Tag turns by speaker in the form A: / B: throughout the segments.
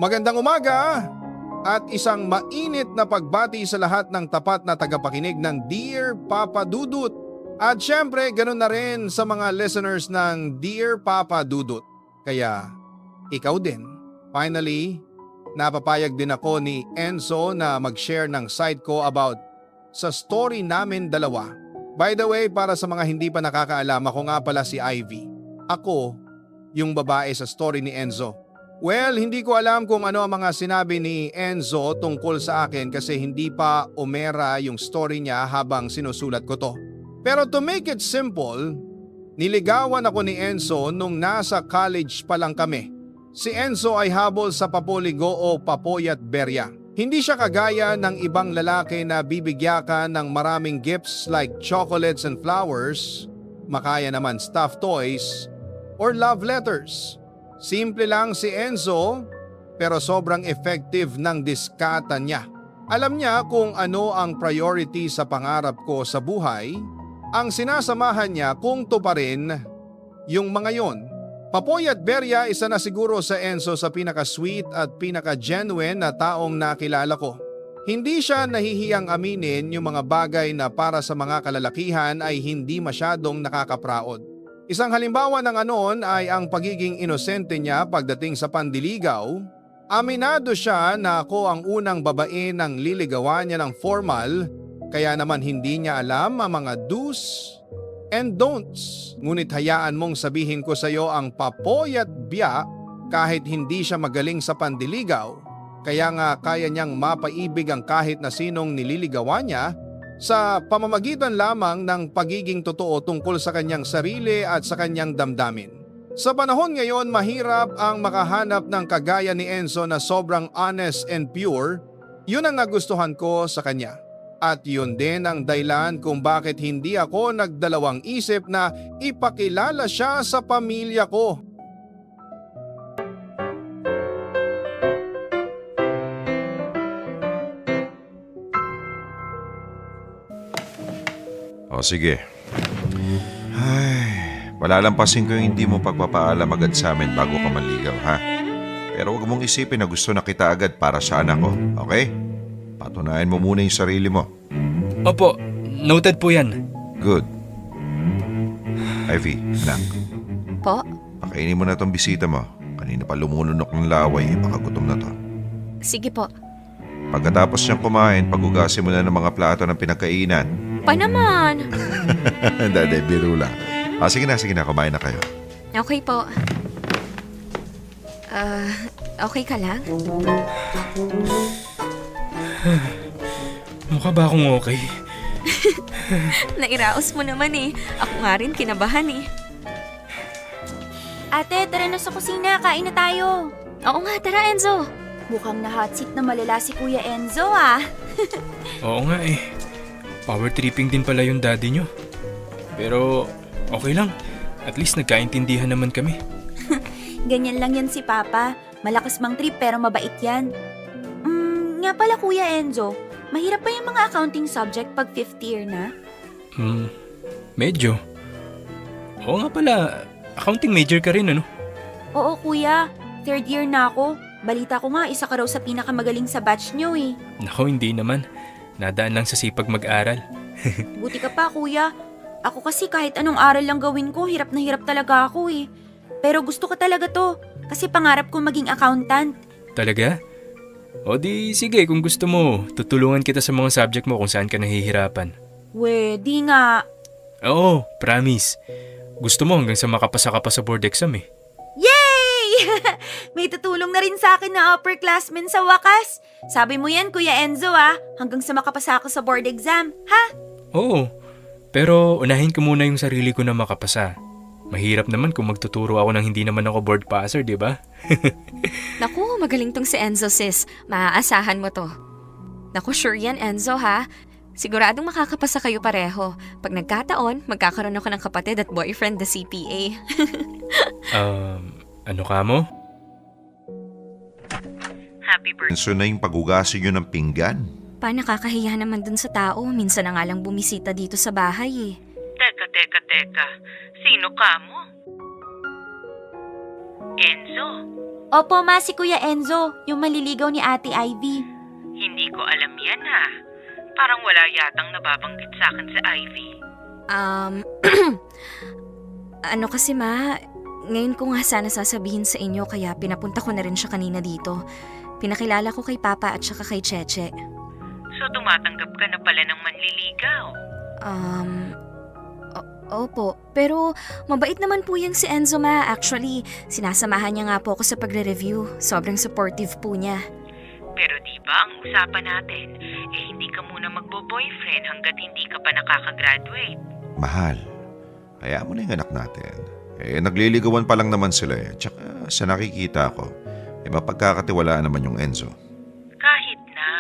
A: Magandang umaga at isang mainit na pagbati sa lahat ng tapat na tagapakinig ng Dear Papa Dudut. At syempre, ganun na rin sa mga listeners ng Dear Papa Dudut. Kaya, ikaw din. Finally, napapayag din ako ni Enzo na mag-share ng side ko about sa story namin dalawa. By the way, para sa mga hindi pa nakakaalam, ako nga pala si Ivy. Ako, yung babae sa story ni Enzo. Well, hindi ko alam kung ano ang mga sinabi ni Enzo tungkol sa akin kasi hindi pa umera yung story niya habang sinusulat ko to. Pero to make it simple, niligawan ako ni Enzo nung nasa college pa lang kami. Si Enzo ay habol sa papoligo o papoyat berya. Hindi siya kagaya ng ibang lalaki na bibigyakan ng maraming gifts like chocolates and flowers, makaya naman stuffed toys, or love letters. Simple lang si Enzo pero sobrang effective ng diskata niya. Alam niya kung ano ang priority sa pangarap ko sa buhay. Ang sinasamahan niya kung tuparin yung mga yon. Papoy at Berya, isa na siguro sa Enzo sa pinaka-sweet at pinaka-genuine na taong nakilala ko. Hindi siya nahihiyang aminin yung mga bagay na para sa mga kalalakihan ay hindi masyadong nakakapraod. Isang halimbawa ng anon ay ang pagiging inosente niya pagdating sa pandiligaw. Aminado siya na ako ang unang babae nang liligawan niya ng formal, kaya naman hindi niya alam ang mga do's and don'ts. Ngunit hayaan mong sabihin ko sa iyo ang papoy at biya kahit hindi siya magaling sa pandiligaw. Kaya nga kaya niyang mapaibig ang kahit na sinong nililigawan niya sa pamamagitan lamang ng pagiging totoo tungkol sa kanyang sarili at sa kanyang damdamin. Sa panahon ngayon, mahirap ang makahanap ng kagaya ni Enzo na sobrang honest and pure. Yun ang nagustuhan ko sa kanya. At yun din ang dahilan kung bakit hindi ako nagdalawang isip na ipakilala siya sa pamilya ko.
B: O sige. Ay, palalampasin ko yung hindi mo pagpapaalam agad sa amin bago ka manligaw, ha? Pero huwag mong isipin na gusto na kita agad para sa anak ko, okay? Patunayan mo muna yung sarili mo.
C: Opo, noted po yan.
B: Good. Ivy, anak,
D: Po?
B: pakainin mo na tong bisita mo. Kanina pa lumulunok ng laway, baka gutom na to.
D: Sige po.
B: Pagkatapos niyang kumain, pagugasin mo na ng mga plato ng pinagkainan.
D: Pa naman.
B: Dade, biro lang. Sige na, kumain na kayo.
D: Okay po. Okay ka lang?
C: Mukha ba akong okay?
D: Nairaos mo naman eh. Ako nga rin kinabahan eh.
E: Ate, tara na sa kusina. Kain na tayo.
D: Oo nga, tara Enzo.
E: Mukhang na-hot seat na malala si Kuya Enzo ah.
C: Oo nga eh. Power tripping din pala yung daddy nyo. Pero okay lang. At least nagkaintindihan naman kami.
E: Ganyan lang yan si Papa. Malakas mang trip pero mabait yan. Nga pala Kuya Enzo, mahirap pa yung mga accounting subject pag 5th year na?
C: Medyo. Oo nga pala, accounting major ka rin ano?
E: Oo Kuya, 3rd year na ako. Balita ko nga isa ka raw sa pinakamagaling sa batch nyo eh.
C: Nako, hindi naman. Nadaan lang sa sipag mag-aral.
E: Buti ka pa Kuya. Ako kasi kahit anong aral lang gawin ko, hirap na hirap talaga ako eh. Pero gusto ko talaga to, kasi pangarap ko maging accountant.
C: Talaga? O di sige, kung gusto mo, tutulungan kita sa mga subject mo kung saan ka nahihirapan.
E: We, di nga.
C: Oo, promise. Gusto mo hanggang sa makapasa ka pa sa board exam eh.
E: Yay! May tutulong na rin sa akin na upperclassmen sa wakas. Sabi mo yan, Kuya Enzo ah, hanggang sa makapasa ako sa board exam, ha?
C: Oo, pero unahin ko muna yung sarili ko na makapasa. Mahirap naman kung magtuturo ako ng hindi naman ako board passer, di ba?
D: Naku, magaling tong si Enzo sis. Maaasahan mo to. Naku, sure yan Enzo ha. Siguradong makakapasa kayo pareho. Pag nagkataon, magkakaroon ako ng kapatid at boyfriend na CPA.
C: Ano ka mo?
D: Happy birthday.
B: So na yung pagugasin nyo ng pinggan.
D: Pa, nakakahiya naman dun sa tao. Minsan na nga lang bumisita dito sa bahay eh.
F: Teka. Sino ka mo? Enzo,
E: Opo, ma, si Kuya Enzo, yung maliligaw ni Ate Ivy.
F: Hindi ko alam yan ha. Parang wala yatang nababanggit sa akin si Ivy.
D: Ano kasi ma, ngayon ko nga sana sasabihin sa inyo kaya pinapunta ko na rin siya kanina dito. Pinakilala ko kay Papa at saka kay Cheche.
F: So tumatanggap ka na pala ng manliligaw.
D: Opo, pero mabait naman po yung si Enzo ma. Actually, sinasamahan niya nga po ako sa pagre-review. Sobrang supportive po niya.
F: Pero di ba ang usapan natin, hindi ka muna magbo-boyfriend hanggat hindi ka pa nakakagraduate.
B: Mahal, kaya mo na yung anak natin. Nagliligawan pa lang naman sila eh. Tsaka sa nakikita ko, mapagkakatiwalaan naman yung Enzo.
F: Kahit na.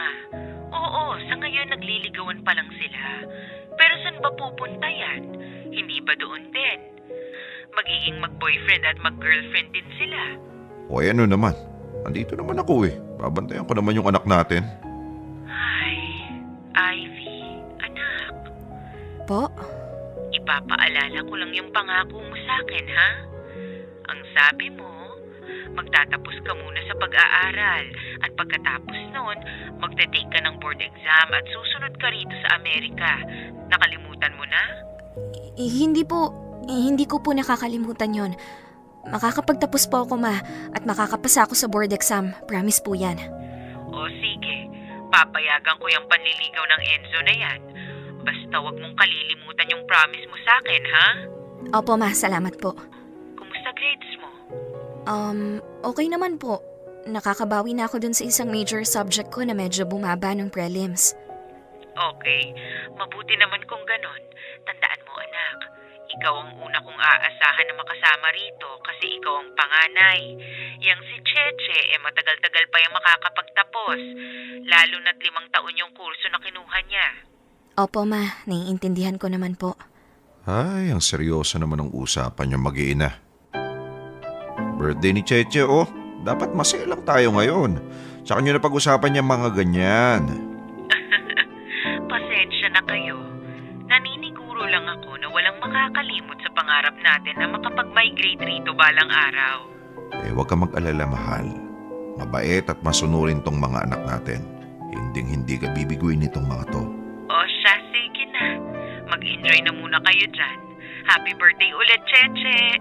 F: Oo, sa ngayon nagliligawan pa lang sila. Pero saan ba pupunta yan? Hindi ba doon din? Magiging mag-boyfriend at mag-girlfriend din sila.
B: O ano naman, andito naman ako eh. Babantayan ko naman yung anak natin.
F: Ay, Ivy, anak.
D: Po?
F: Ipapaalala ko lang yung pangako mo sa akin, ha? Ang sabi mo, magtatapos ka muna sa pag-aaral at pagkatapos nun, magte-take ka ng board exam at susunod ka rito sa Amerika. Nakalimutan mo na?
D: Hindi ko po nakakalimutan yon. Makakapagtapos po ako ma at makakapasa ako sa board exam. Promise po yan.
F: O sige, papayagan ko yung panliligaw ng Enzo na yan. Basta wag mong kalilimutan yung promise mo sa akin, ha?
D: Opo ma, salamat po.
F: Kumusta grades mo?
D: Okay naman po. Nakakabawi na ako dun sa isang major subject ko na medyo bumaba ng prelims.
F: Okay, mabuti naman kung ganon. Tandaan mo anak, ikaw ang una kong aasahan na makasama rito kasi ikaw ang panganay. Yang si Cheche matagal-tagal pa yung makakapagtapos, lalo na't 5 taon yung kurso na kinuha niya.
D: Opo ma, naiintindihan ko naman po.
B: Ay, ang seryoso naman ang usapan yung mag-iina. Birthday ni Cheche oh. Dapat masaya lang tayo ngayon. Tsaka nyo na pag-usapan yung mga ganyan.
F: Pasensya na kayo. Naniniguro lang ako na walang makakalimot sa pangarap natin na makapag-migrate rito balang araw.
B: Huwag ka mag-alala, mahal. Mabait at masunurin tong mga anak natin. Hinding-hindi ka bibiguin nitong mga to.
F: O siya, sige na. Mag-enjoy na muna kayo dyan. Happy birthday ulit, Cheche!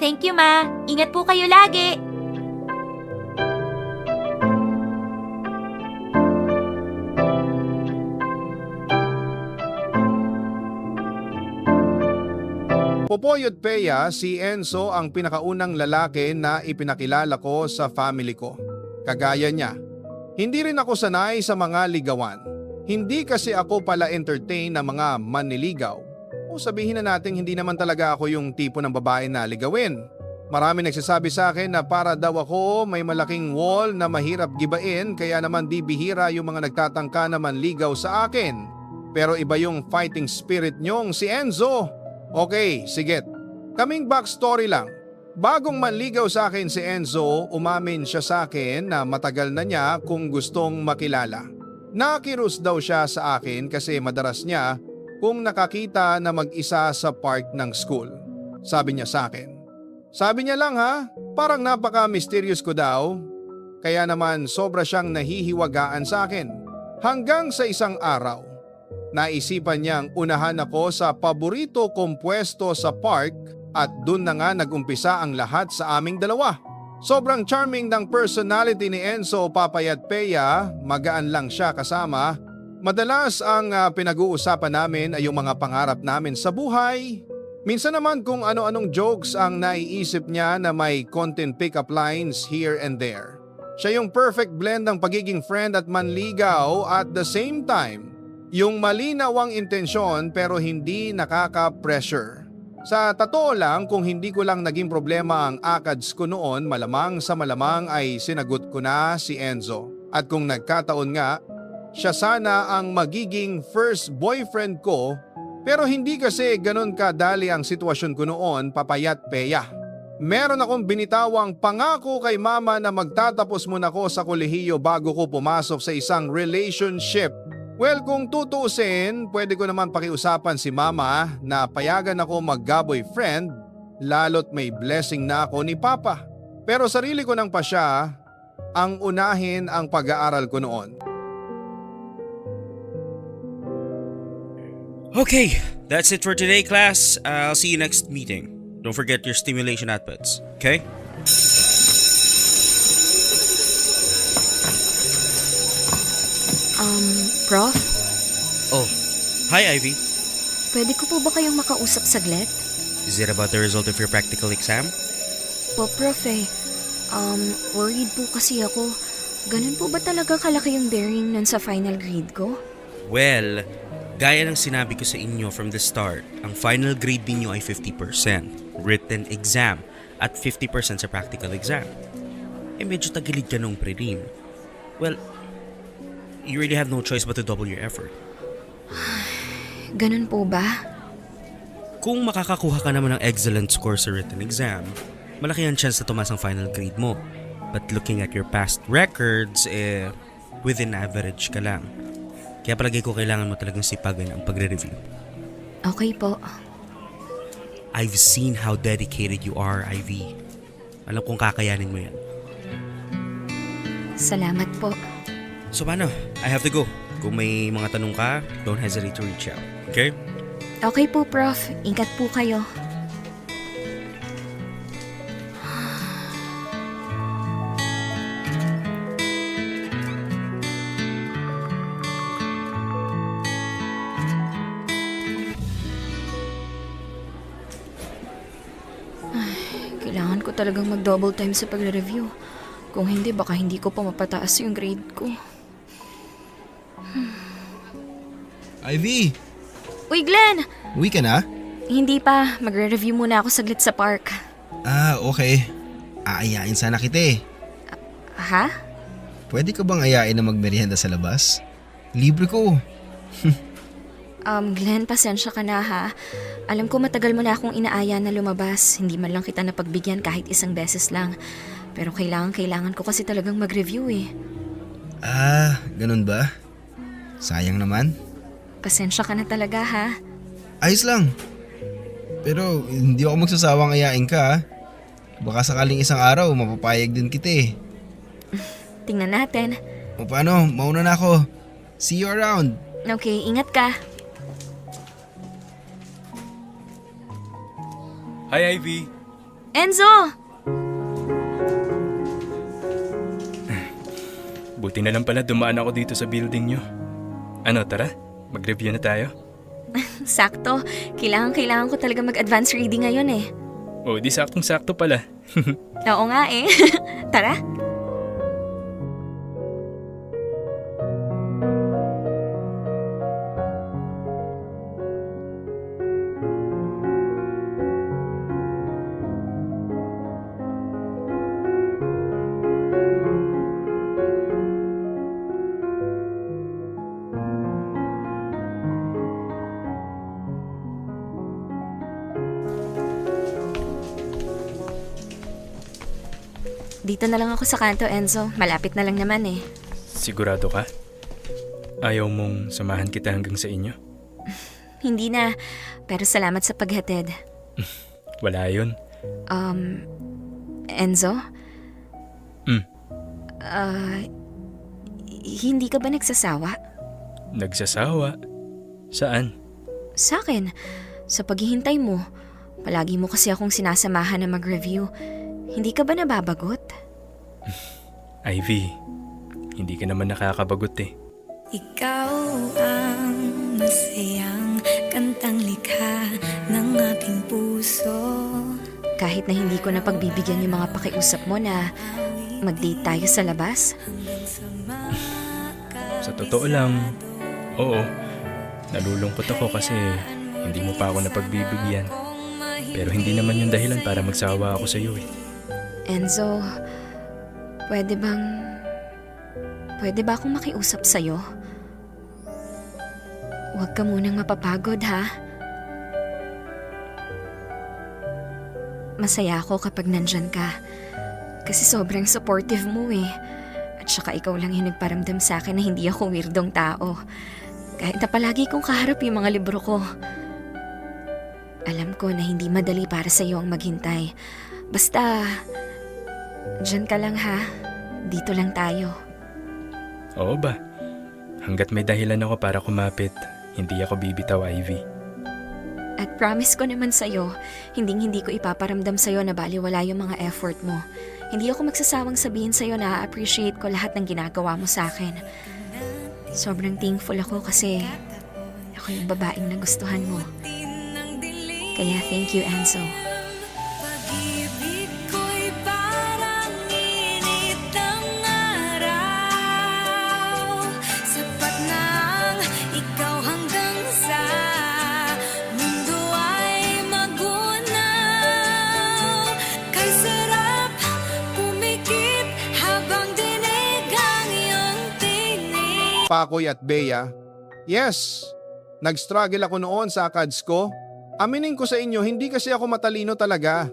E: Thank you, ma. Ingat po kayo lagi.
A: Popoy at Peya, si Enzo ang pinakaunang lalaki na ipinakilala ko sa family ko. Kagaya niya, hindi rin ako sanay sa mga ligawan. Hindi kasi ako pala entertain na mga manliligaw. O sabihin na natin hindi naman talaga ako yung tipo ng babae na ligawin. Marami nagsasabi sa akin na para daw ako may malaking wall na mahirap gibain kaya naman di bihira yung mga nagtatangka na manligaw sa akin. Pero iba yung fighting spirit nyong si Enzo. Okay, sige. Kaming backstory lang. Bagong manligaw sa akin si Enzo, umamin siya sa akin na matagal na niya kung gustong makilala. Nakirus daw siya sa akin kasi madalas niya kung nakakita na mag-isa sa park ng school. Sabi niya sa akin. Sabi niya lang ha, parang napaka-mysterious ko daw. Kaya naman sobra siyang nahihiwagaan sa akin. Hanggang sa isang araw. Naisipan niyang unahan ako sa paborito kong pwesto sa park at dun na nga nagumpisa ang lahat sa aming dalawa. Sobrang charming ng personality ni Enzo, Papay at Peya, magaan lang siya kasama. Madalas ang pinag-uusapan namin ay yung mga pangarap namin sa buhay. Minsan naman kung ano-anong jokes ang naiisip niya na may content pick-up lines here and there. Siya yung perfect blend ng pagiging friend at manligaw at the same time. Yung malinaw ang intensyon pero hindi nakaka-pressure. Sa totoo lang, kung hindi ko lang naging problema ang ACADS ko noon, malamang sa malamang ay sinagot ko na si Enzo. At kung nagkataon nga, siya sana ang magiging first boyfriend ko, pero hindi kasi ganun kadali ang sitwasyon ko noon, Papay at Peya. Meron akong binitawang pangako kay mama na magtatapos muna ako sa kolehiyo bago ko pumasok sa isang relationship. Well, kung tutuusin, pwede ko naman pakiusapan si mama na payagan ako mag-boyfriend lalo't may blessing na ako ni papa. Pero sarili ko ng pasya ang unahin ang pag-aaral ko noon.
G: Okay, that's it for today, class. I'll see you next meeting. Don't forget your stimulation outputs, okay?
D: Prof,
G: Oh, hi, Ivy.
D: pwede ko po ba kayong makausap saglit?
G: Is it about the result of your practical exam?
D: Po, Prof worried po kasi ako. Ganun po ba talaga kalaki yung bearing nun sa final grade ko?
G: Well, gaya ng sinabi ko sa inyo from the start, ang final grade ninyo ay 50% written exam at 50% sa practical exam. Eh medyo tagilid ka nung prelim. Well, you really have no choice but to double your effort.
D: Ganun po ba?
G: Kung makakakuha ka naman ng excellent score sa written exam, malaki ang chance na tumaas ang final grade mo. But looking at your past records, within average ka lang. Kaya palagay ko kailangan mo talagang sipagan ang pagre-review.
D: Okay po.
G: I've seen how dedicated you are, Ivy. Alam kong kakayanin mo yan.
D: Salamat po.
G: So paano? I have to go. Kung may mga tanong ka, don't hesitate to reach out. Okay?
D: Okay po, Prof. Ingat po kayo. Kailangan ko talagang mag-double time sa pagre-review. Kung hindi, baka hindi ko pa mapataas yung grade ko.
H: Ivy,
D: Uy, Glenn!
H: uwi ka na?
D: Hindi pa. Magre-review muna ako saglit sa park.
H: Okay. Aayain sana kita eh.
D: Ha?
H: Pwede ka bang ayain na magmerienda sa labas? Libre ko.
D: Glenn, pasensya ka na ha. Alam ko matagal mo na akong inaaya na lumabas. Hindi man lang kita napagbigyan kahit isang beses lang. Pero kailangan ko kasi talagang mag-review eh.
H: Ganun ba? Sayang naman.
D: Pasensya ka na talaga ha.
H: Ayos lang. Pero hindi ako magsasawang ayain ka ha. Baka sakaling isang araw mapapayag din kita eh.
D: Tingnan natin.
H: O paano, mauna na ako. See you around.
D: Okay, ingat ka.
C: Hi, Ivy.
D: Enzo!
C: Buti na lang pala dumaan ako dito sa building nyo. Ano, tara? Mag-review na tayo?
D: Sakto. Kailangan ko talaga mag-advance reading ngayon eh.
C: O, di saktong-sakto pala.
D: Oo nga eh. Tara. Dito na lang ako sa kanto, Enzo. Malapit na lang naman eh.
C: Sigurado ka? Ayaw mong samahan kita hanggang sa inyo?
D: Hindi na. Pero salamat sa paghatid.
C: Wala yun.
D: Enzo?
C: Hmm.
D: Hindi ka ba nagsasawa?
C: Nagsasawa? Saan?
D: Sa akin. Sa paghihintay mo. Palagi mo kasi akong sinasamahan na mag-review. Hindi ka ba nababagot?
C: Ivy, hindi ka naman nakakabagot eh.
I: Ikaw ang masayang kantang likha ng aking puso.
D: Kahit na hindi ko na pagbibigyan yung mga pakiusap mo na mag-date tayo sa labas?
C: Sa totoo lang, oo. Nalulungkot ako kasi hindi mo pa ako napagbibigyan. Pero hindi naman yung dahilan para magsawa ako sa iyo eh.
D: Enzo, pwede ba akong makiusap sa'yo? Huwag ka munang mapapagod, ha? Masaya ako kapag nandyan ka. Kasi sobrang supportive mo eh. At saka ikaw lang yung nagparamdam sa akin na hindi ako weirdong tao. Kahit na palagi kong kaharap yung mga libro ko. Alam ko na hindi madali para sa'yo ang maghintay. Basta, Diyan ka lang ha. Dito lang tayo.
C: Oo ba? Hanggat may dahilan ako para kumapit, hindi ako bibitaw, Ivy.
D: At promise ko naman sa'yo, hindi ko ipaparamdam sa'yo na baliwala yung mga effort mo. Hindi ako magsasawang sabihin sa'yo na appreciate ko lahat ng ginagawa mo sa akin. Sobrang thankful ako kasi ako yung babaeng nagustuhan mo. Kaya thank you, Enzo.
I: Pag-ibig ko'y parang init ng araw. Sapat na ang ikaw hanggang sa mundo ay magunaw. Kay sarap pumikit habang dinig ang iyong tinig.
A: Pakoy at Bea, yes, nag-struggle ako noon sa ACADS ko. Aminin ko sa inyo, hindi kasi ako matalino talaga.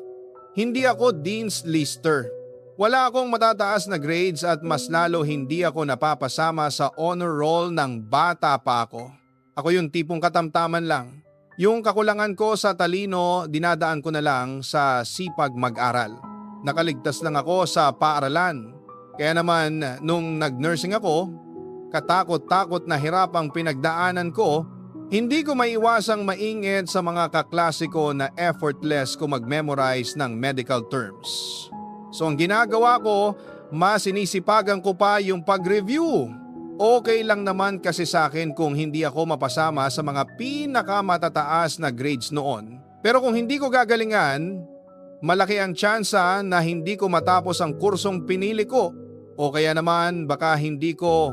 A: Hindi ako Dean's Lister. Wala akong matataas na grades at mas lalo hindi ako napapasama sa honor roll ng bata pa ako. Ako yung tipong katamtaman lang. Yung kakulangan ko sa talino, dinadaan ko na lang sa sipag mag-aral. Nakaligtas lang ako sa paaralan. Kaya naman, nung nag-nursing ako, katakot-takot na hirapang pinagdaanan ko, hindi ko maiwasang maingit sa mga kaklasiko na effortless ko mag-memorize ng medical terms. So ang ginagawa ko, mas sinisipagan ko pa yung pag-review. Okay lang naman kasi sa akin kung hindi ako mapasama sa mga pinakamatataas na grades noon. Pero kung hindi ko gagalingan, malaki ang tsansa na hindi ko matapos ang kursong pinili ko. O kaya naman baka hindi ko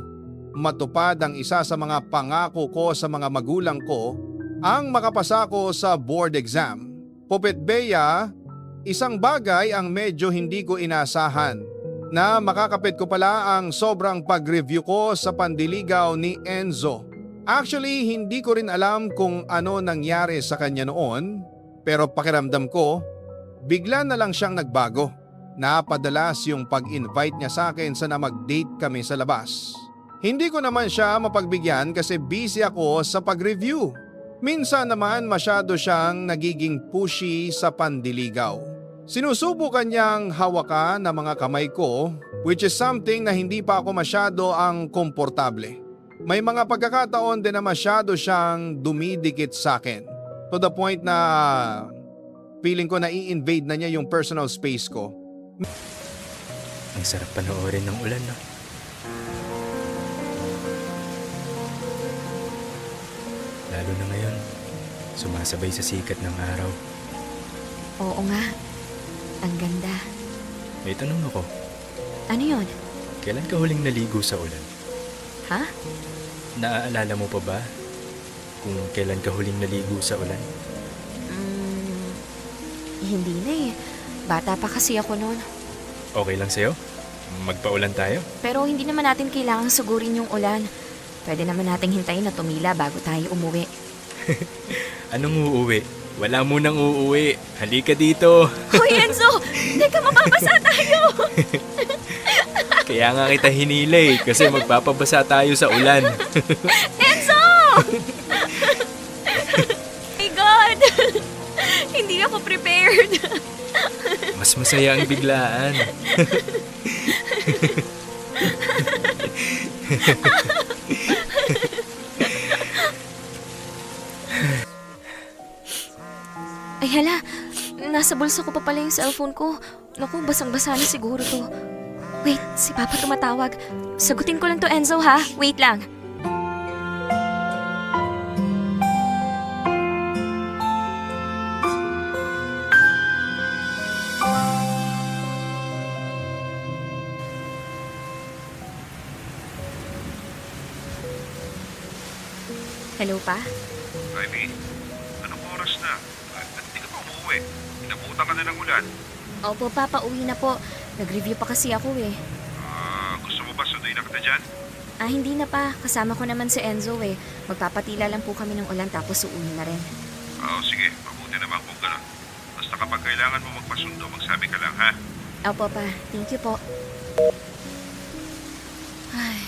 A: matupad ang isa sa mga pangako ko sa mga magulang ko, ang makapasa ko sa board exam. Pupit Bea, isang bagay ang medyo hindi ko inasahan na makakapit ko pala ang sobrang pag-review ko sa pandiligaw ni Enzo. Actually, hindi ko rin alam kung ano nangyari sa kanya noon, pero pakiramdam ko, bigla na lang siyang nagbago. Napadalas yung pag-invite niya sa akin sa na mag-date kami sa labas. Hindi ko naman siya mapagbigyan kasi busy ako sa pag-review. Minsan naman masyado siyang nagiging pushy sa pandiligaw. Sinusubukan niyang hawakan ang mga kamay ko, which is something na hindi pa ako masyado ang komportable. May mga pagkakataon din na masyado siyang dumidikit sa akin. To the point na feeling ko na i-invade na niya yung personal space ko.
C: Ang sarap panoorin ng ulan, no? Lalo na ngayon, sumasabay sa sikat ng araw.
D: Oo nga. Ang ganda.
C: May tanong ako,
D: Ano yun?
C: kailan ka huling naligo sa ulan?
D: Ha?
C: Naaalala mo pa ba kung kailan ka huling naligo sa ulan?
D: Hindi na eh. Bata pa kasi ako noon.
C: Okay lang sa'yo? Magpaulan tayo?
D: Pero hindi naman natin kailangang sugurin yung ulan. Pwede naman nating hintayin na tumila bago tayo umuwi.
C: Anong uuwi? Wala munang uuwi. Halika dito.
D: Hoy Enzo! Teka, mababasa tayo!
C: Kaya nga kita hinila kasi magpapabasa tayo sa ulan.
D: Enzo! My God! Hindi ako prepared.
C: Mas masaya ang biglaan.
D: Ay hala, nasa bulsa ko pa pala yung cellphone ko. Naku, basang-basa na siguro to. Wait, si Papa tumatawag. Sagutin ko lang to, Enzo, ha? Wait lang. Hello, Pa?
B: Ivy, anong oras na? At hindi ka pa umuwi. Inabutan ka na ng ulan.
D: Opo, Pa, pauwi na po. Nag-review pa kasi ako eh.
B: Gusto mo ba sunduin na kita dyan?
D: Hindi na pa. Kasama ko naman si Enzo eh. Magpapatila lang po kami ng ulan tapos uuwi na rin.
B: Sige, mabuti naman kung gano'n. Basta kapag kailangan mo magpasundo, magsabi ka lang, ha?
D: Opo, Pa. Thank you po. Ay,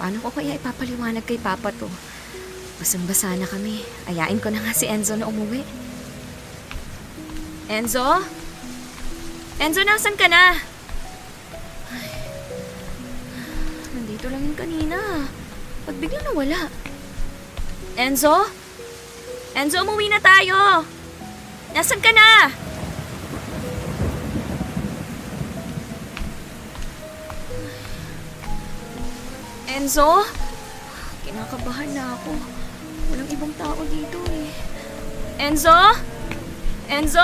D: paano ko kaya ipapaliwanag kay Papa to? Basang-basa na kami. Ayain ko na nga si Enzo na umuwi. Enzo? Enzo, nasan ka na? Dito lang yun kanina. Pag biglang nawala. Enzo? Enzo, umuwi na tayo! Nasaan ka na? Enzo? Kinakabahan na ako. Walang ibang tao dito eh. Enzo? Enzo?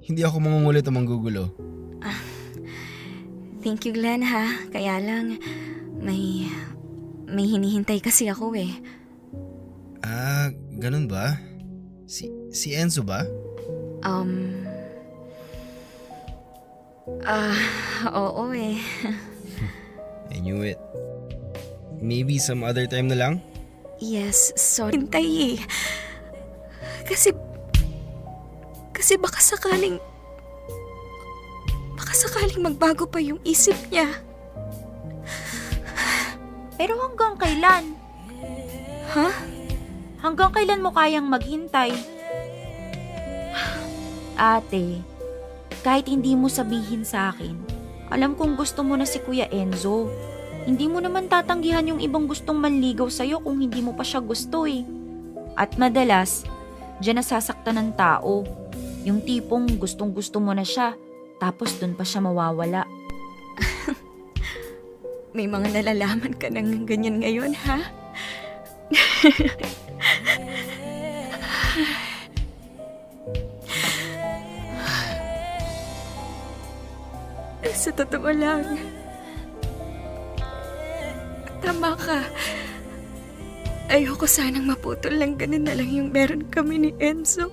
H: Hindi ako mangungulit o manggugulo.
D: Thank you, Glenn, ha? Kaya lang, may hinihintay kasi ako eh.
H: Ah, ganun ba? Si Enzo ba?
D: Oo eh.
H: I knew it. Maybe some other time na lang?
D: Yes, sorry. Hintay eh. Kasi baka sakaling magbago pa yung isip niya.
E: Pero hanggang kailan?
D: Ha?
E: Hanggang kailan mo kayang maghintay? Ate, kahit hindi mo sabihin sa akin, alam kong gusto mo na si Kuya Enzo. Hindi mo naman tatanggihan yung ibang gustong manligaw sa'yo kung hindi mo pa siya gusto eh. At madalas, diyan nasasaktan ng tao. Yung tipong gustong gusto mo na siya, tapos dun pa siya mawawala.
D: May mga nalalaman ka ng ganyan ngayon, ha? Sa totoo lang, tama ka. Ayoko sanang maputol lang ganun na lang yung meron kami ni Enzo.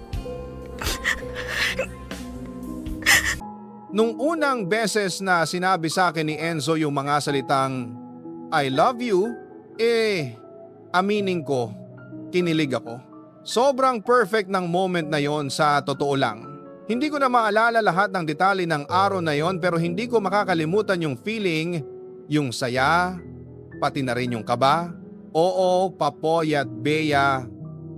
A: Nung unang beses na sinabi sa akin ni Enzo yung mga salitang I love you, aminin ko, kinilig ako. Sobrang perfect ng moment na yon sa totoo lang. Hindi ko na maalala lahat ng detalye ng araw na yon pero hindi ko makakalimutan yung feeling, yung saya, pati na rin yung kaba. Oo, Papoy at Bea,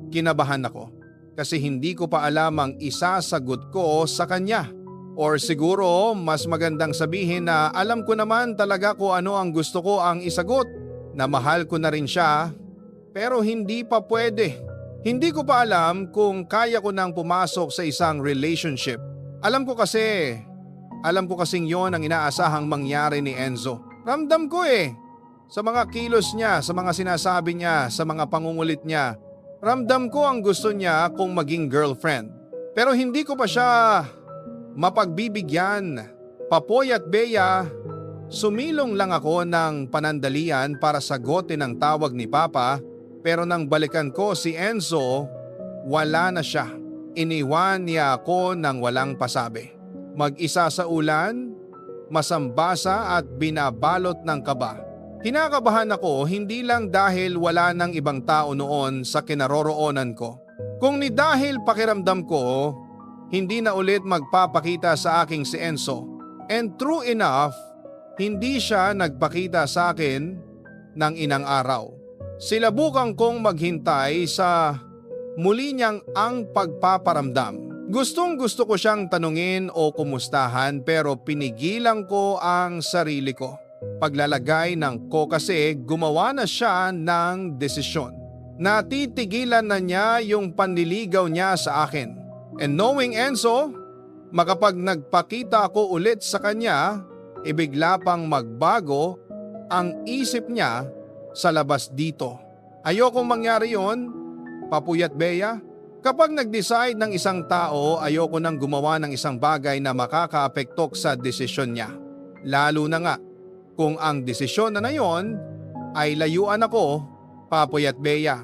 A: kinabahan ako kasi hindi ko pa alam ang isasagot ko sa kanya. Or siguro mas magandang sabihin na alam ko naman talaga kung ano ang gusto ko ang isagot, na mahal ko na rin siya pero hindi pa pwede. Hindi ko pa alam kung kaya ko nang pumasok sa isang relationship. Alam ko kasing yon ang inaasahang mangyari ni Enzo. Ramdam ko sa mga kilos niya, sa mga sinasabi niya, sa mga pangungulit niya. Ramdam ko ang gusto niya kung maging girlfriend. Pero hindi ko pa siya mapagbibigyan. Papoy at Bea, sumilong lang ako ng panandalian para sagutin ang tawag ni Papa pero nang balikan ko si Enzo, wala na siya. Iniwan niya ako ng walang pasabi. Mag-isa sa ulan, masambasa at binabalot ng kaba. Kinakabahan ako hindi lang dahil wala ng ibang tao noon sa kinaroroonan ko. Kung ni dahil pakiramdam ko, hindi na ulit magpapakita sa aking si Enzo. And true enough, hindi siya nagpakita sa akin ng inang araw. Silabukan kong maghintay sa muli niyang ang pagpaparamdam. Gustong gusto ko siyang tanungin o kumustahan pero pinigilan ko ang sarili ko. Paglalagay ng ko kasi gumawa na siya ng desisyon. Natitigilan na niya yung panliligaw niya sa akin. And knowing Enzo, makapag nagpakita ako ulit sa kanya, ibigla pang magbago ang isip niya sa labas dito. Ayokong mangyari yon, Papoy at Bea. Kapag nag-decide ng isang tao, ayoko nang gumawa ng isang bagay na makakaapekto sa desisyon niya. Lalo na nga kung ang desisyon na yon ay layuan ako, Papoy at Bea.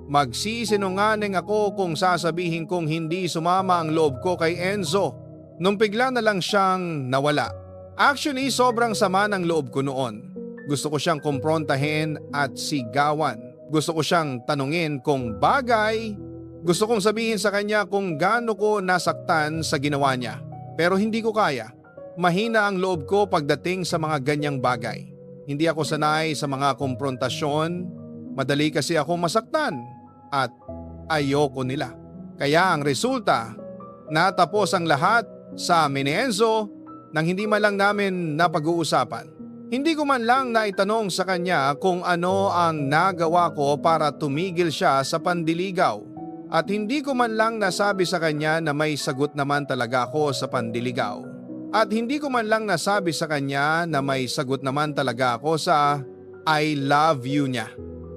A: Magsisinungaling ako kung sasabihin kong hindi sumama ang loob ko kay Enzo nung bigla na lang siyang nawala. Actually, sobrang sama ng loob ko noon. Gusto ko siyang kumprontahin at sigawan. Gusto ko siyang tanungin kung bagay. Gusto kong sabihin sa kanya kung gaano ko nasaktan sa ginawa niya. Pero hindi ko kaya. Mahina ang loob ko pagdating sa mga ganyang bagay. Hindi ako sanay sa mga komprontasyon. Madali kasi ako masaktan. At ayoko nila. Kaya ang resulta, natapos ang lahat sa amin ni Enzo nang hindi man lang namin napag-uusapan. Hindi ko man lang naitanong sa kanya kung ano ang nagawa ko para tumigil siya sa pandiligaw. At hindi ko man lang nasabi sa kanya na may sagot naman talaga ako sa pandiligaw. At hindi ko man lang nasabi sa kanya na may sagot naman talaga ako sa I love you niya.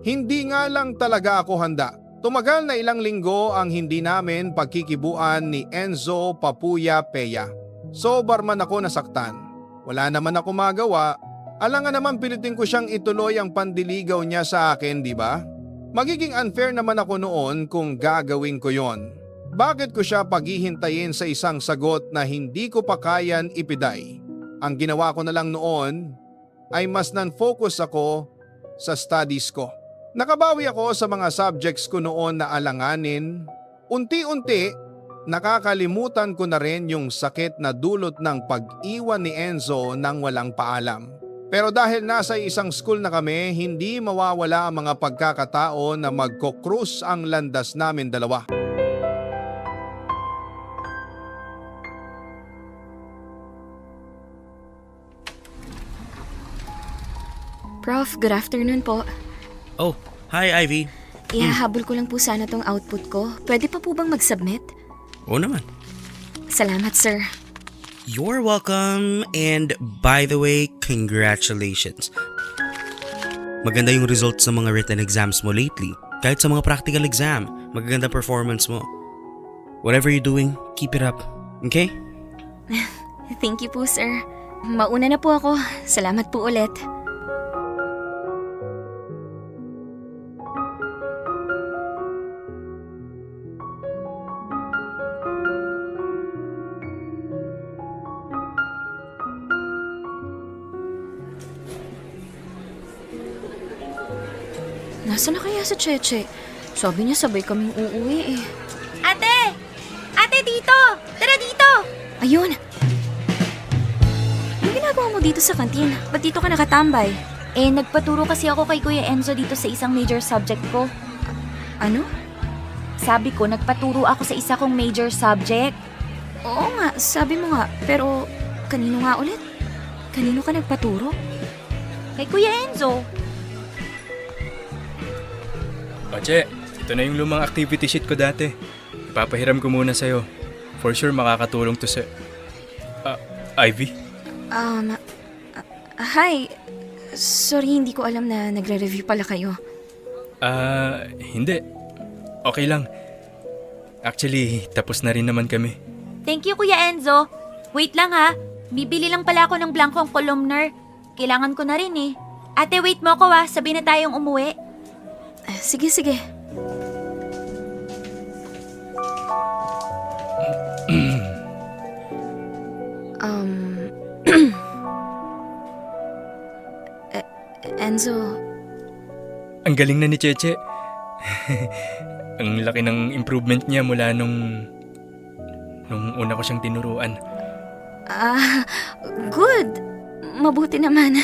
A: Hindi nga lang talaga ako handa. Tumagal na ilang linggo ang hindi namin pagkikibuan ni Enzo Papuya Peya. Sobar man ako nasaktan. Wala naman ako magawa. Alangan naman pilitin ko siyang ituloy ang pandiligaw niya sa akin, di ba? Magiging unfair naman ako noon kung gagawin ko yon. Bakit ko siya paghihintayin sa isang sagot na hindi ko pa kayan ipiday? Ang ginawa ko na lang noon ay mas nan-focus ako sa studies ko. Nakabawi ako sa mga subjects ko noon na alanganin. Unti-unti, nakakalimutan ko na rin yung sakit na dulot ng pag-iwan ni Enzo nang walang paalam. Pero dahil nasa isang school na kami, hindi mawawala ang mga pagkakataon na magko-cruise ang landas namin dalawa.
D: Prof, good afternoon po.
G: Oh, hi Ivy.
D: Ihahabol ko lang po sana tong output ko. Pwede pa po bang mag-submit?
G: Oo naman.
D: Salamat, sir.
G: You're welcome, and by the way, congratulations. Maganda yung results ng mga written exams mo lately. Kahit sa mga practical exam, magaganda performance mo. Whatever you're doing, keep it up, okay?
D: Thank you po, sir. Mauna na po ako. Salamat po ulit. Nasaan na kaya si Cheche? Sabi niya sabay kaming uuwi eh.
E: Ate! Ate, dito! Tara dito!
D: Ayun! Ano ginagawa mo dito sa kantin? Ba't dito ka nakatambay?
E: Nagpaturo kasi ako kay Kuya Enzo dito sa isang major subject ko.
D: Ano?
E: Sabi ko, nagpaturo ako sa isa kong major subject.
D: Oo nga, sabi mo nga. Pero kanino nga ulit? Kanino ka nagpaturo?
E: Kay Kuya Enzo.
C: Pache, ito na yung lumang activity sheet ko dati. Ipapahiram ko muna sa'yo. For sure makakatulong to sa... Ivy?
D: Hi. Sorry, hindi ko alam na nagre-review pala kayo.
C: Hindi. Okay lang. Actually, tapos na rin naman kami.
E: Thank you, Kuya Enzo. Wait lang ha. Bibili lang pala ako ng blankong columnar. Kailangan ko na rin eh. Ate, wait mo ako ha. Sabi na tayong umuwi.
D: Sige, sige. Enzo,
C: Ang galing na ni Cheche. Ang laki ng improvement niya mula nung una ko siyang tinuruan.
D: good. Mabuti naman.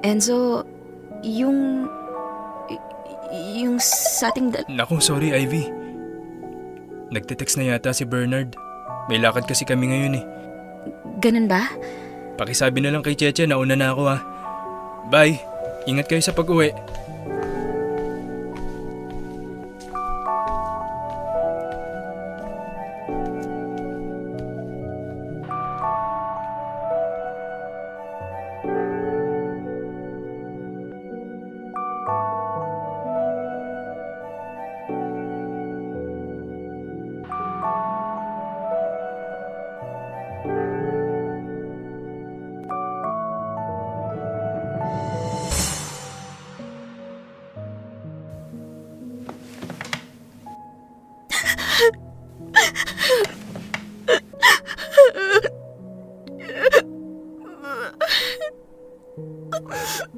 D: Enzo, yung sa ating
C: Naku, sorry Ivy. Nagte-text na yata si Bernard. May lakad kasi kami ngayon eh.
D: ganun ba?
C: Pakisabi na lang kay Cheche na una na ako ha. Bye. Ingat kayo sa pag-uwi.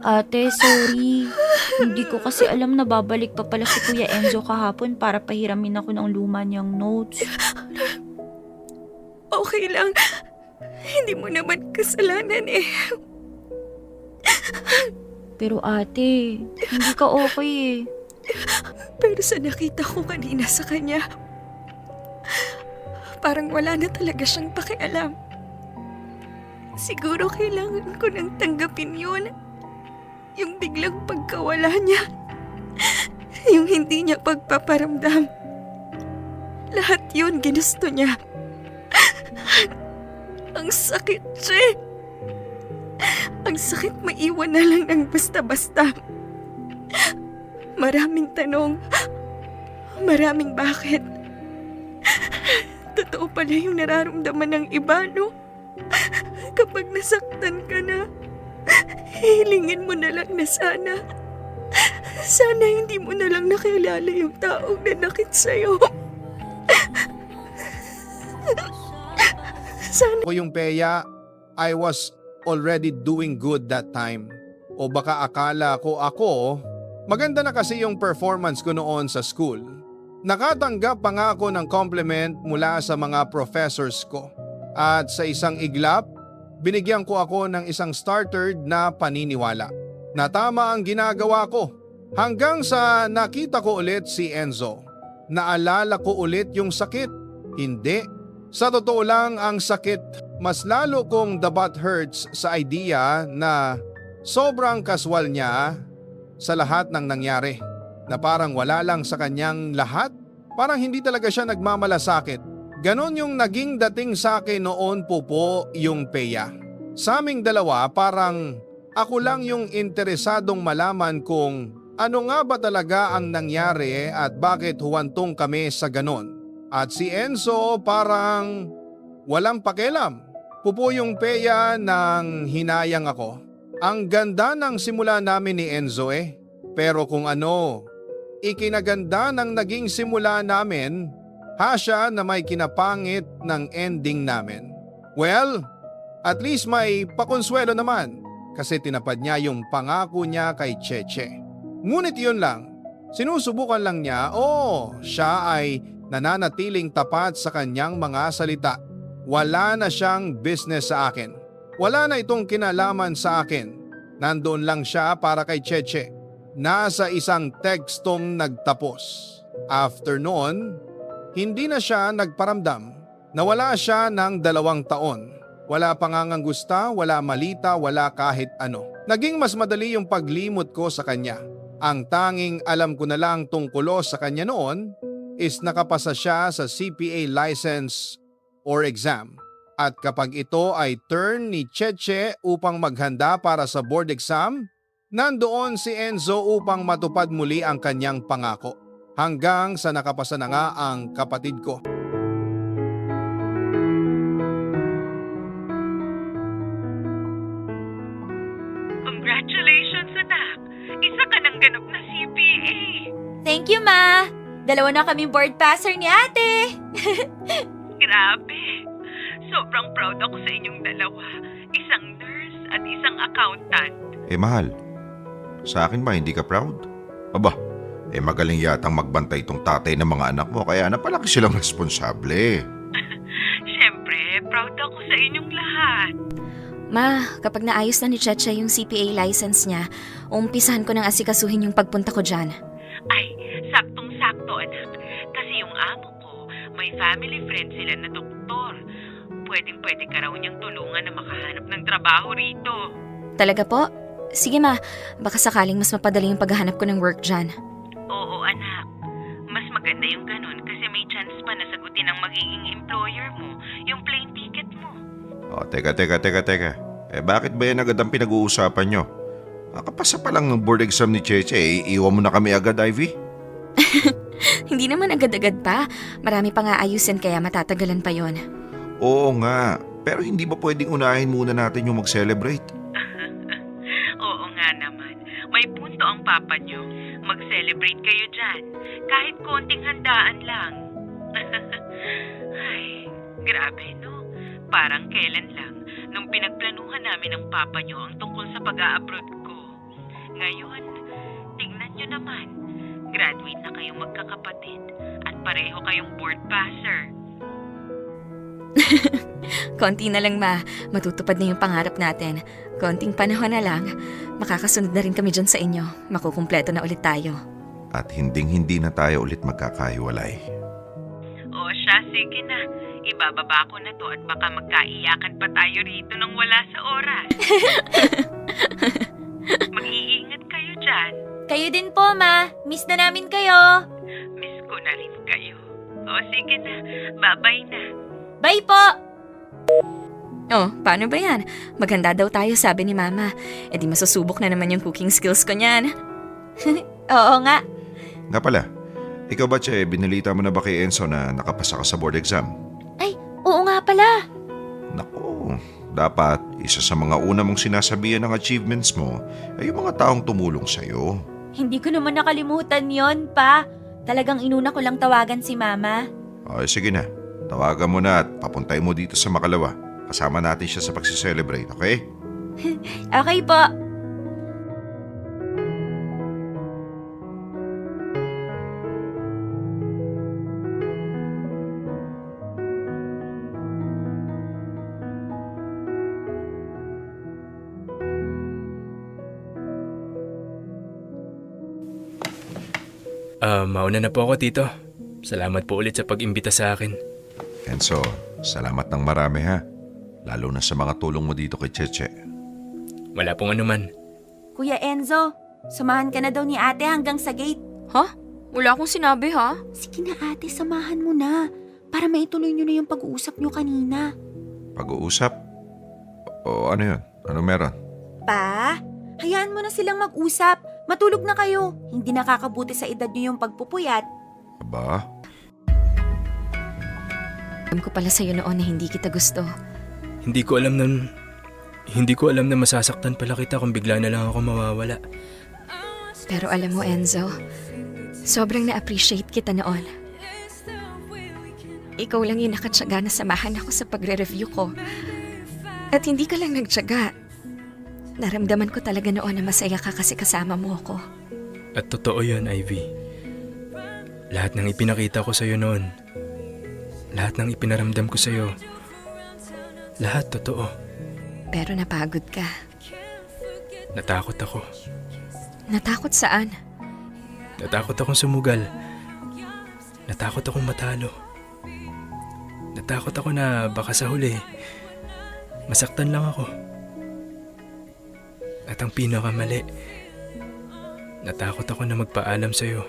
E: Ate, sorry. Hindi ko kasi alam na babalik pa pala si Kuya Enzo kahapon para pahiramin ako ng luma niyang notes.
D: Okay lang. Hindi mo naman kasalanan eh.
E: Pero ate, hindi ka okay eh.
D: Pero sa nakita ko kanina sa kanya, parang wala na talaga siyang pakialam. Siguro kailangan ko nang tanggapin yun. Yung biglang pagkawala niya. Yung hindi niya pagpaparamdam. Lahat yun ginusto niya. Ang sakit, Che. Ang sakit maiwan na lang ng basta-basta. Maraming tanong. Maraming bakit. Totoo pala yung nararamdaman ng iba, no? Kapag nasaktan ka na, hilingin mo na lang na sana hindi mo na lang nakilala yung taong nanakit sa'yo. Sana
A: Ko yung Peya, I was already doing good that time. O baka akala ko ako, maganda na kasi yung performance ko noon sa school. Nakatanggap pa nga ako ng compliment mula sa mga professors ko. At sa isang iglap, binigyan ko ako ng isang starter na paniniwala. Na tama ang ginagawa ko. Hanggang sa nakita ko ulit si Enzo. Naalala ko ulit yung sakit. Hindi. Sa totoo lang ang sakit, mas lalo kong the butt hurts sa idea na sobrang kaswal niya sa lahat ng nangyari. Na parang wala lang sa kanyang lahat. Parang hindi talaga siya nagmamalasakit. Ganon yung naging dating sa akin noon po yung Peya. Sa aming dalawa parang ako lang yung interesadong malaman kung ano nga ba talaga ang nangyari at bakit huwantong kami sa ganon. At si Enzo parang walang pakialam. Pupo yung Peya nang hinayang ako. Ang ganda ng simula namin ni Enzo Pero kung ano, ikinaganda ng naging simula namin, hasya na may kinapangit ng ending namin. Well, at least may pakonsuelo naman kasi tinapad niya yung pangako niya kay Cheche. Ngunit yun lang, sinusubukan lang niya siya ay nananatiling tapat sa kanyang mga salita. Wala na siyang business sa akin. Wala na itong kinalaman sa akin. Nandoon lang siya para kay Cheche. Nasa isang tekstong nagtapos. After noon, hindi na siya nagparamdam. Nawala siya ng 2 taon. Wala panganganggusta, wala malita, wala kahit ano. Naging mas madali yung paglimot ko sa kanya. Ang tanging alam ko na lang tungkulo sa kanya noon is nakapasa siya sa CPA license or exam. At kapag ito ay turn ni Cheche upang maghanda para sa board exam, nandoon si Enzo upang matupad muli ang kanyang pangako. Hanggang sa nakapasa na nga ang kapatid ko.
F: Congratulations, anak! Isa ka ng ganap na CPA!
E: Thank you, Ma! 2 na kaming board passer ni ate!
F: Grabe! Sobrang proud ako sa inyong dalawa. Isang nurse at isang accountant.
B: Mahal, sa akin ba hindi ka proud? Aba, magaling yatang magbantay itong tatay ng mga anak mo kaya napalaki silang responsable.
F: Siyempre, proud ako sa inyong lahat.
D: Ma, kapag naayos na ni Cheche yung CPA license niya, umpisahan ko nang asikasuhin yung pagpunta ko dyan.
F: Ay, saktong-sakto, anak. Kasi yung amo ko, may family friend sila na doktor. Pwedeng-pwede ka raw niyang tulungan na makahanap ng trabaho rito.
D: Talaga po? Sige ma, baka sakaling mas mapadali yung paghahanap ko ng work dyan.
F: Oo, anak. Mas maganda yung ganun kasi may chance pa na sagutin ng magiging employer mo yung plane ticket mo.
B: Teka. Bakit ba yan agad ang pinag-uusapan nyo? Nakapasa pa lang ng board exam ni Cheche, iiwan mo na kami agad, Ivy?
D: Hindi naman agad-agad pa. Marami pa nga ayusin kaya matatagalan pa yon.
B: Oo nga, pero hindi ba pwedeng unahin muna natin yung mag-celebrate?
F: Oo nga naman. May punto ang papa nyo. Mag-celebrate kayo dyan. Kahit konting handaan lang. Ay, grabe no? Parang kailan lang nung pinagplanuhan namin ng papa nyo ang tungkol sa pag-a-abroad ko. Ngayon, tingnan nyo naman. Graduate na kayong magkakapatid at pareho kayong board passer.
D: Konti na lang ma, matutupad na yung pangarap natin. Konting panahon na lang, makakasunod na rin kami dyan sa inyo. Makukumpleto na ulit tayo.
B: At hinding-hindi na tayo ulit magkakahiwalay.
F: O siya, sige na. Ibababa ko na to at baka magkaiyakan pa tayo rito nang wala sa oras. Mag-iingat kayo dyan.
E: Kayo din po, Ma. Miss na namin kayo.
F: Miss ko na rin kayo. O sige na, bye-bye na.
E: Bye po!
D: Oh, paano ba yan? Maganda daw tayo, sabi ni Mama. E di masusubok na naman yung cooking skills ko niyan.
E: Oo nga.
B: Nga pala, ikaw ba, Che, binalita mo na ba kay Enzo na nakapasa ka sa board exam?
E: Ay, oo nga pala.
B: Naku, dapat isa sa mga una mong sinasabihan ng achievements mo ay yung mga taong tumulong sa'yo.
E: Hindi ko naman nakalimutan yon, Pa. Talagang inuna ko lang tawagan si Mama.
B: Okay, sige na. Tawagan mo na at papuntay mo dito sa Makalawa. Kasama natin siya sa pagsiselebrate, okay?
E: Okay po.
C: Mauna na po ako, Tito. Salamat po ulit sa pag-imbita sa akin.
B: Enzo, salamat ng marami ha. Lalo na sa mga tulong mo dito kay Cheche.
C: Wala pong anuman.
E: Kuya Enzo, samahan ka na daw ni ate hanggang sa gate.
D: Ha? Wala akong sinabi, ha?
E: Sige na ate, samahan mo na. Para maituloy nyo na yung pag-uusap nyo kanina.
B: Pag-uusap? O ano yun? Ano meron?
E: Pa, hayaan mo na silang mag-usap. Matulog na kayo. Hindi nakakabuti sa edad nyo yung pagpupuyat.
B: Aba,
D: Alam ko pala sa'yo noon na hindi kita gusto.
C: Hindi ko alam na masasaktan pala kita kung bigla na lang ako mawawala.
D: Pero alam mo, Enzo, sobrang na-appreciate kita noon. Ikaw lang yung nakatsaga na samahan ako sa pagre-review ko. At hindi ka lang nagtsaga. Naramdaman ko talaga noon na masaya ka kasi kasama mo ako.
C: At totoo yun, Ivy. Lahat ng ipinakita ko sa'yo noon, lahat ng ipinaramdam ko sa'yo, lahat totoo.
D: Pero napagod ka.
C: Natakot ako.
D: Natakot saan?
C: Natakot akong sumugal. Natakot akong matalo. Natakot ako na baka sa huli, masaktan lang ako. At ang pinakamali, natakot ako na magpaalam sa'yo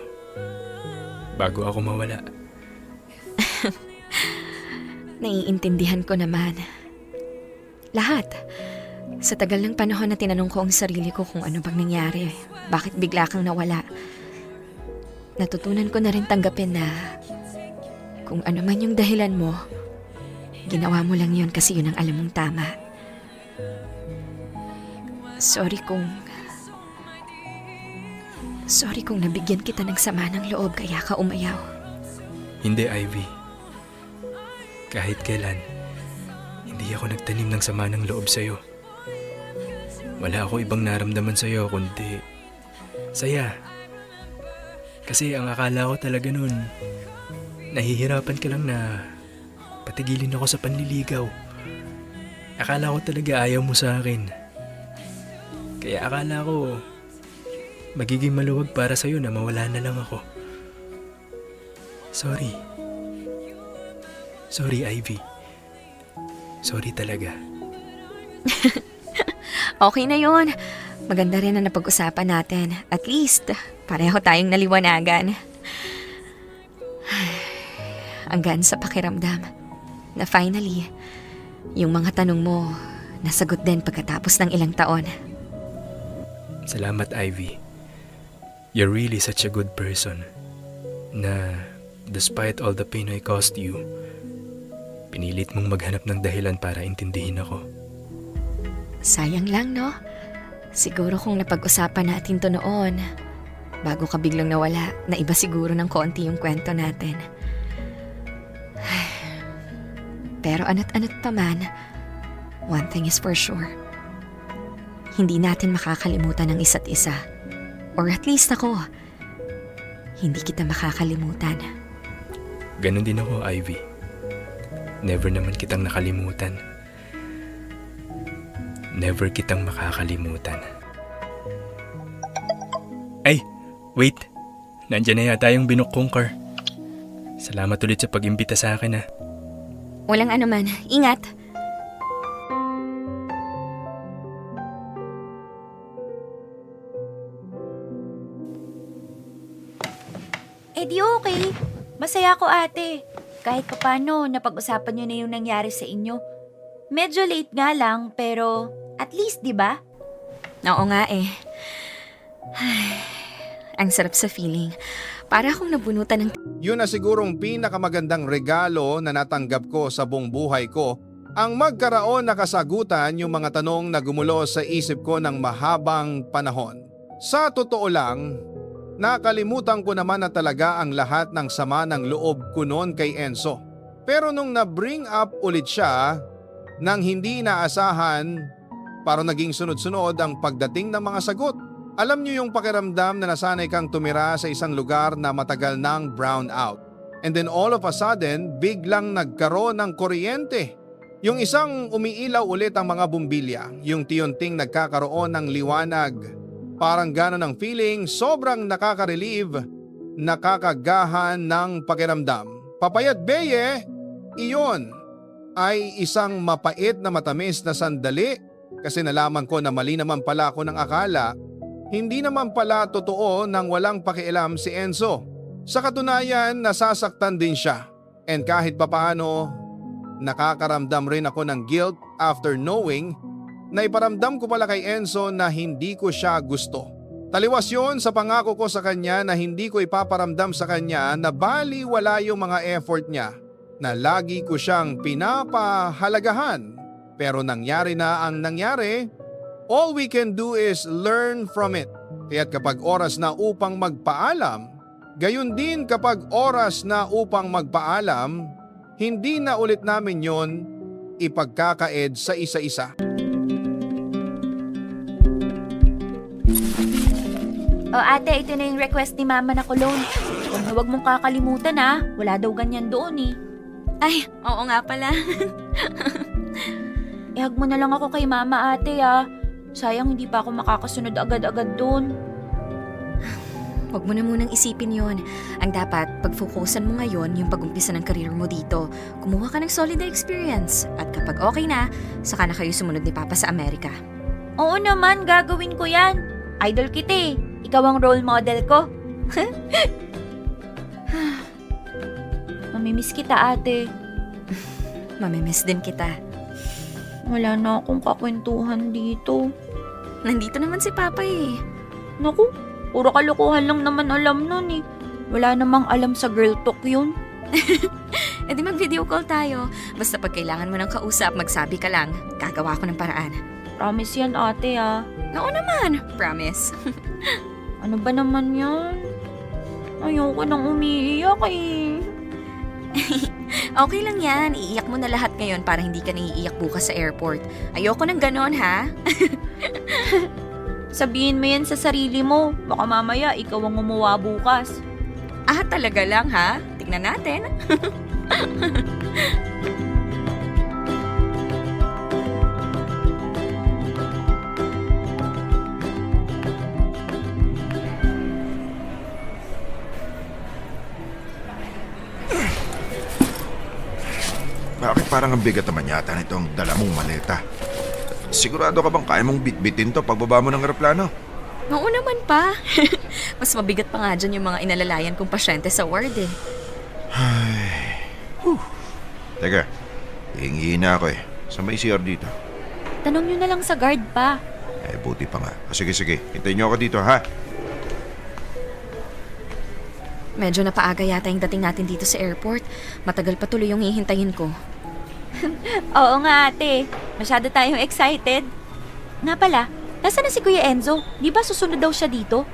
C: bago ako mawala.
D: Naiintindihan ko naman. Lahat. Sa tagal ng panahon na tinanong ko ang sarili ko kung ano bang nangyari, bakit bigla kang nawala. Natutunan ko na rin tanggapin na kung ano man yung dahilan mo, ginawa mo lang yun kasi yun ang alam mong tama. Sorry kung nabigyan kita ng sama ng loob kaya ka umayaw.
C: Hindi, Ivy. Kahit kailan, hindi ako nagtanim ng sama ng loob sa'yo. Wala ako ibang naramdaman sa'yo kundi saya. Kasi ang akala ko talaga nun, nahihirapan ka lang na patigilin ako sa panliligaw. Akala ko talaga ayaw mo sa akin. Kaya akala ko magiging maluwag para sa'yo na mawala na lang ako. Sorry. Sorry, Ivy. Sorry talaga.
D: Okay na yun. Maganda rin na napag-usapan natin. At least, pareho tayong naliwanagan. Ang gaan sa pakiramdam na finally, yung mga tanong mo, nasagot din pagkatapos ng ilang taon.
C: Salamat, Ivy. You're really such a good person na despite all the pain I caused you, pinilit mong maghanap ng dahilan para intindihin ako.
D: Sayang lang, no? Siguro kung napag-usapan natin to noon, bago ka biglang nawala, na iba siguro ng konti yung kwento natin. Pero ano't-ano't pa man, one thing is for sure. Hindi natin makakalimutan ang isa't isa. Or at least ako, hindi kita makakalimutan.
C: Ganon din ako, Ivy. Never naman kitang nakalimutan. Never kitang makakalimutan. Ay, wait. Nandyan na yata yung binook kong car. Salamat ulit sa pag-imbita sa akin, ha.
D: Walang anuman. Ingat.
E: Eh di okay. Masaya ako ate. Kahit papano, napag-usapan nyo na yung nangyari sa inyo. Medyo late nga lang, pero at least, di ba?
D: Oo nga eh. Ay, ang sarap sa feeling. Para akong nabunutan ng...
A: Yun na sigurong pinakamagandang regalo na natanggap ko sa buong buhay ko, ang magkaroon na kasagutan yung mga tanong na gumulo sa isip ko ng mahabang panahon. Sa totoo lang, nakalimutan ko naman na talaga ang lahat ng sama ng loob ko noon kay Enzo. Pero nung na-bring up ulit siya, nang hindi inaasahan, parang naging sunod-sunod ang pagdating ng mga sagot. Alam niyo yung pakiramdam na nasanay kang tumira sa isang lugar na matagal nang brown out. And then all of a sudden, biglang nagkaroon ng kuryente. Yung isang umiilaw ulit ang mga bumbilya, yung tiyunting nagkakaroon ng liwanag. Parang gano'n ang feeling, sobrang nakaka-relieve, nakakagahan ng pakiramdam. Papayat Beye, iyon ay isang mapait na matamis na sandali kasi nalaman ko na mali naman pala ako ng akala. Hindi naman pala totoo nang walang pakialam si Enzo. Sa katunayan, nasasaktan din siya. And kahit papaano, nakakaramdam rin ako ng guilt after knowing na iparamdam ko pala kay Enzo na hindi ko siya gusto. Taliwas yun sa pangako ko sa kanya na hindi ko ipaparamdam sa kanya na bali wala yung mga effort niya, na lagi ko siyang pinapahalagahan. Pero nangyari na ang nangyari, all we can do is learn from it. Kaya't kapag oras na upang magpaalam, gayon din kapag oras na upang magpaalam, hindi na ulit namin yon ipagkakaed sa isa-isa.
E: O ate, ito na yung request ni mama na cologne. Huwag mong kakalimutan ha. Wala daw ganyan doon eh.
D: Ay, oo nga pala.
E: Ihag mo na lang ako kay mama ate ha. Sayang hindi pa ako makakasunod agad-agad doon.
D: Huwag mo na munang isipin yon. Ang dapat, pag-focusan mo ngayon yung pag-umpisa ng career mo dito. Kumuha ka ng solid na experience. At kapag okay na, saka na kayo sumunod ni Papa sa Amerika.
E: Oo naman, gagawin ko yan. Idol kita eh. Ikaw ang role model ko. Mamimiss kita ate.
D: Mamimiss din kita.
E: Wala na akong kakwentuhan dito.
D: Nandito naman si Papa eh.
E: Naku, puro kalokohan lang naman alam nun eh. Wala namang alam sa girl talk yun.
D: E di mag-video call tayo. Basta pag kailangan mo ng kausap, magsabi ka lang. Gagawa ko ng paraan.
E: Promise yan ate ah.
D: Oo naman, promise.
E: Ano ba naman yan? Ayoko nang umiiyak eh.
D: Okay lang yan, iiyak mo na lahat ngayon para hindi ka naiiyak bukas sa airport. Ayoko ng ganon ha.
E: Sabihin mo yan sa sarili mo. Baka mamaya ikaw ang umuwa bukas.
D: Ah, talaga lang ha? Tignan natin.
B: Bakit parang ang bigat naman yata nitong dala mong maleta? Sigurado ka bang kaya mong bitbitin to pagbaba mo ng eroplano?
D: Oo naman pa. Mas mabigat pa nga dyan yung mga inalalayan kong pasyente sa ward eh.
B: Teka, hihingi na ako eh. Saan may CR dito?
E: Tanong nyo na lang sa guard pa.
B: Eh, buti pa nga. Sige, hintayin niyo ako dito ha.
D: Medyo napaaga yata yung dating natin dito sa airport. Matagal pa tuloy yung hihintayin ko.
E: Oo nga ate. Masyado tayong excited. Nga pala, nasaan na si Kuya Enzo? Di ba susunod daw siya dito?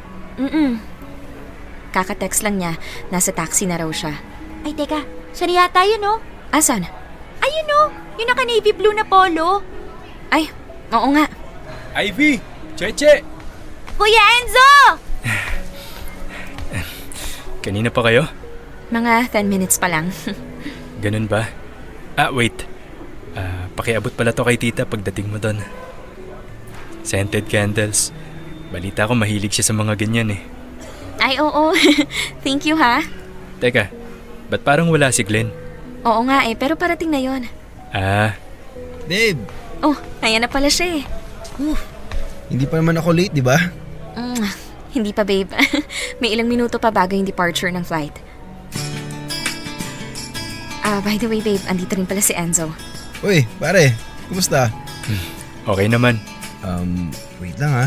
D: Kaka-text lang niya. Nasa taxi na raw siya.
E: Ay teka, siya na yata yun oh.
D: Asan?
E: Ayun oh, yung naka-navy blue na polo.
D: Ay, oo nga.
C: Ivy! Cheche!
E: Kuya Enzo!
C: Kanina pa kayo?
D: Mga 10 minutes pa lang.
C: Ganun ba? Ah, wait. Pakiabot pala to kay tita pagdating mo doon. Scented candles. Balita ko mahilig siya sa mga ganyan eh.
D: Ay, oo. Thank you ha.
C: Teka, ba't parang wala si Glenn?
D: Oo nga pero parating na yon.
C: Ah,
H: Babe,
D: Oh, ayan na pala siya eh.
H: hindi pa naman ako late, di ba?
D: Mm, hindi pa babe. May ilang minuto pa bago yung departure ng flight. By the way babe, andito rin pala si Enzo.
H: Uy, pare, kumusta?
C: okay naman.
H: Wait lang ha.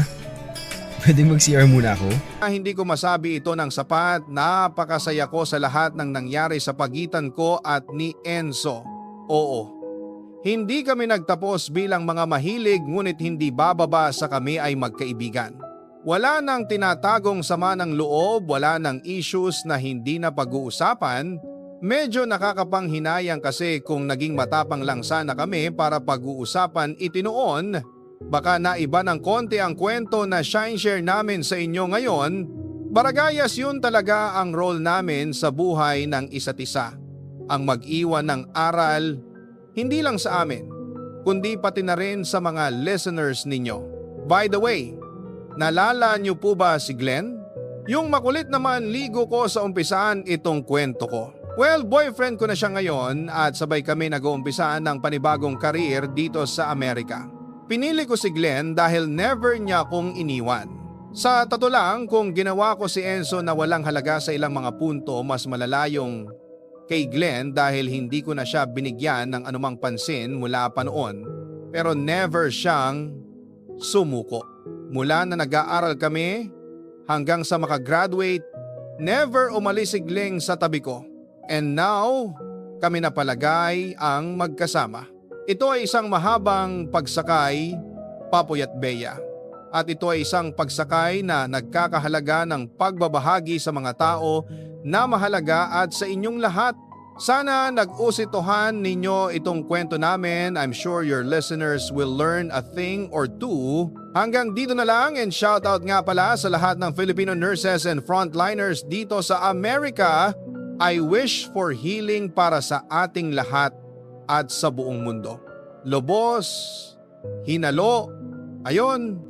H: Pwedeng mag-CR muna ako?
A: Hindi ko masabi ito ng sapat, napakasaya ko sa lahat ng nangyari sa pagitan ko at ni Enzo. Oo. Hindi kami nagtapos bilang mga mahilig ngunit hindi bababa sa kami ay magkaibigan. Wala nang tinatagong sama ng loob, wala nang issues na hindi na pag-uusapan. Medyo nakakapanghinayang kasi kung naging matapang lang sana kami para pag-uusapan itinoon. Baka naiba ng konti ang kwento na share namin sa inyo ngayon. Baragayas yun talaga ang role namin sa buhay ng isa't isa. Ang mag-iwan ng aral, hindi lang sa amin, kundi pati na rin sa mga listeners ninyo. By the way, nalala niyo po ba si Glenn? Yung makulit naman ligo ko sa umpisaan itong kwento ko. Well, boyfriend ko na siya ngayon at sabay kami nag-uumpisaan ng panibagong career dito sa Amerika. Pinili ko si Glenn dahil never niya akong iniwan. Sa totoo lang, kung ginawa ko si Enzo na walang halaga sa ilang mga punto, mas malala yung kay Glenn dahil hindi ko na siya binigyan ng anumang pansin mula pa noon. Pero never siyang sumuko. Mula na nag-aaral kami hanggang sa makagraduate, never umalis si Glenn sa tabi ko. And now, kami na palagay ang magkasama. Ito ay isang mahabang pagsakay, Papoy at Bea. At ito ay isang pagsakay na nagkakahalaga ng pagbabahagi sa mga tao na mahalaga at sa inyong lahat. Sana nag-usitohan ninyo itong kwento namin. I'm sure your listeners will learn a thing or two. Hanggang dito na lang and shoutout nga pala sa lahat ng Filipino nurses and frontliners dito sa Amerika. I wish for healing para sa ating lahat at sa buong mundo. Lobos, hinalo, ayon,